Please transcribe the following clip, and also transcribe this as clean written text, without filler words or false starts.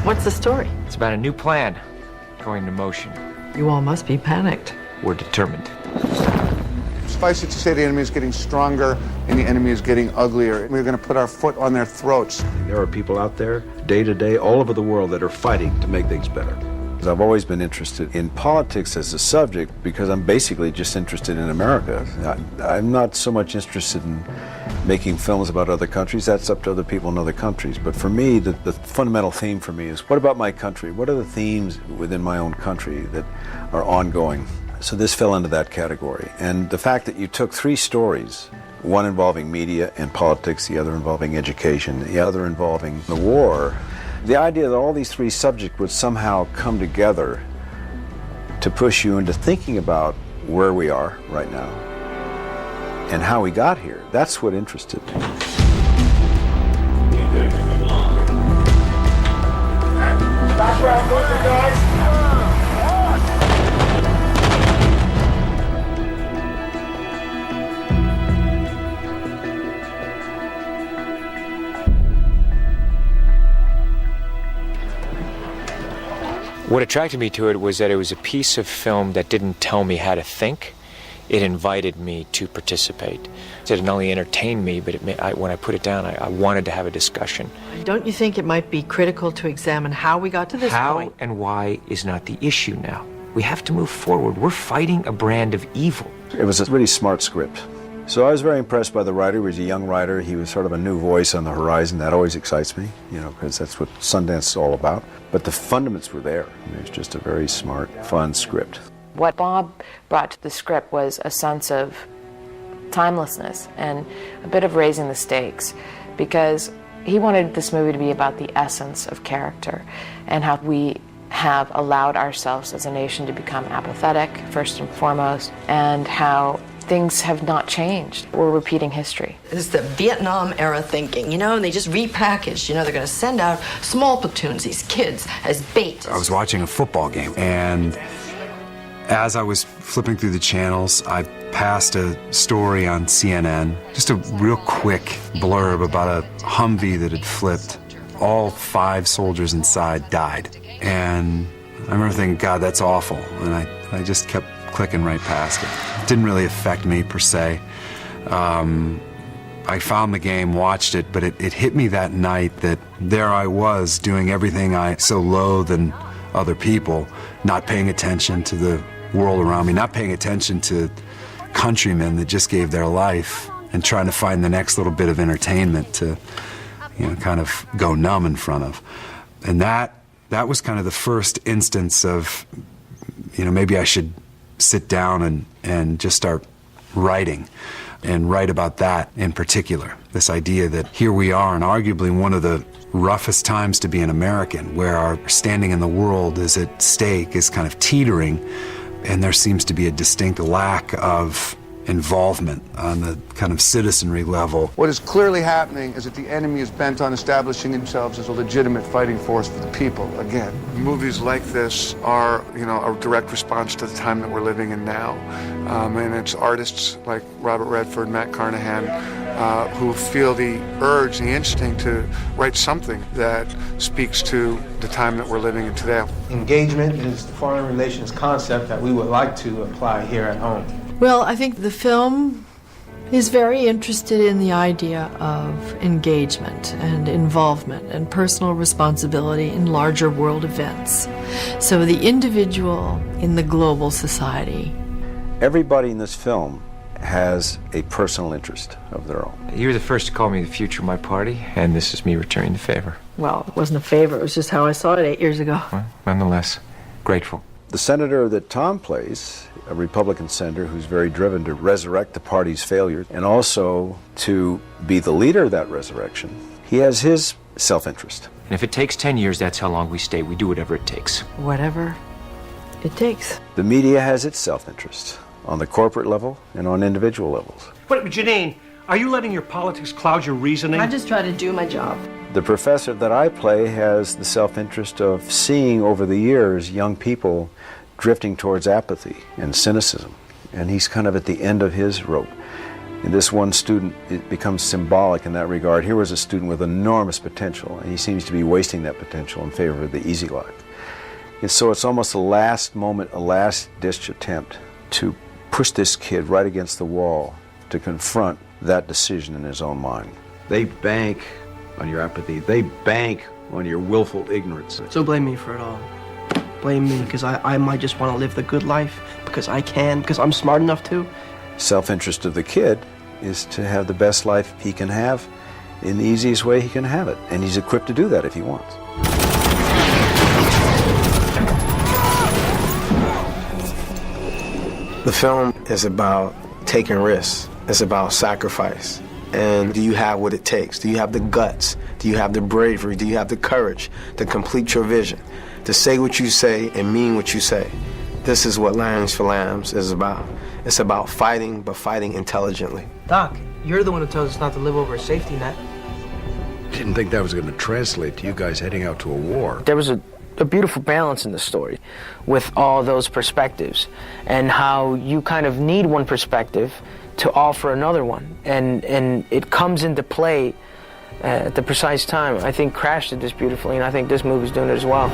What's the story? It's about a new plan going into motion. You all must be panicked. We're determined. Suffice it to say the enemy is getting stronger and the enemy is getting uglier. We're going to put our foot on their throats. There are people out there, day to day, all over the world that are fighting to make things better. I've always been interested in politics as a subject because I'm basically just interested in America. I'm not so much interested in making films about other countries. That's up to other people in other countries. But for me, the fundamental theme for me is, what about my country? What are the themes within my own country that are ongoing? So this fell into that category. And the fact that you took three stories, one involving media and politics, the other involving education, the other involving the war, the idea that all these three subjects would somehow come together to push you into thinking about where we are right now and how we got here, that's what interested me. Background looking, guys. What attracted me to it was that it was a piece of film that didn't tell me how to think. It invited me to participate. It didn't only entertain me, but when I put it down, I wanted to have a discussion. Don't you think it might be critical to examine how we got to this point? How and why is not the issue now. We have to move forward. We're fighting a brand of evil. It was a really smart script. So I was very impressed by the writer. He was a young writer. He was sort of a new voice on the horizon. That always excites me, because that's what Sundance is all about. But the fundamentals were there. It was just a very smart, fun script. What Bob brought to the script was a sense of timelessness and a bit of raising the stakes, because he wanted this movie to be about the essence of character and how we have allowed ourselves as a nation to become apathetic, first and foremost, and how things have not changed. We're repeating history. It's the Vietnam era thinking, and they just repackaged. They're going to send out small platoons, these kids, as bait. I was watching a football game, and as I was flipping through the channels, I passed a story on CNN, just a real quick blurb about a Humvee that had flipped. All 5 soldiers inside died. And I remember thinking, God, that's awful. And I just kept clicking right past it. It didn't really affect me per se. I found the game, watched it, but it hit me that night that there I was doing everything I so loathe in other people, not paying attention to the world around me, not paying attention to countrymen that just gave their life, and trying to find the next little bit of entertainment to, kind of go numb in front of. And that was kind of the first instance of, maybe I should sit down and just start writing and write about that in particular. This idea that here we are in arguably one of the roughest times to be an American, where our standing in the world is at stake, is kind of teetering, and there seems to be a distinct lack of involvement on the kind of citizenry level. What is clearly happening is that the enemy is bent on establishing themselves as a legitimate fighting force for the people again. Movies like this are, a direct response to the time that we're living in now. And it's artists like Robert Redford, Matt Carnahan, who feel the urge, the instinct to write something that speaks to the time that we're living in today. Engagement is the foreign relations concept that we would like to apply here at home. Well, I think the film is very interested in the idea of engagement and involvement and personal responsibility in larger world events. So the individual in the global society. Everybody in this film has a personal interest of their own. You're the first to call me the future of my party, and this is me returning the favor. Well, it wasn't a favor, it was just how I saw it 8 years ago. Well, nonetheless, grateful. The senator that Tom plays, a Republican senator who's very driven to resurrect the party's failure and also to be the leader of that resurrection, he has his self-interest. And if it takes 10 years, that's how long we stay. We do whatever it takes. Whatever it takes. The media has its self-interest on the corporate level and on individual levels. But Janine, are you letting your politics cloud your reasoning? I just try to do my job. The professor that I play has the self-interest of seeing over the years young people drifting towards apathy and cynicism, and he's kind of at the end of his rope. And this one student, it becomes symbolic in that regard. Here was a student with enormous potential, and he seems to be wasting that potential in favor of the easy life. And so it's almost a last moment, a last-ditch attempt to push this kid right against the wall to confront that decision in his own mind. They bank on your apathy. They bank on your willful ignorance. So blame me for it all. Blame me because I might just want to live the good life because I can, because I'm smart enough to. Self-interest of the kid is to have the best life he can have in the easiest way he can have it. And he's equipped to do that if he wants. The film is about taking risks. It's about sacrifice. And do you have what it takes? Do you have the guts? Do you have the bravery? Do you have the courage to complete your vision? To say what you say and mean what you say? This is what Lambs for Lambs is about. It's about fighting, but fighting intelligently. Doc, you're the one who tells us not to live over a safety net. Didn't think that was going to translate to you guys heading out to a war. There was a beautiful balance in the story with all those perspectives and how you kind of need one perspective to offer another one. And it comes into play at the precise time. I think Crash did this beautifully, and I think this movie's doing it as well.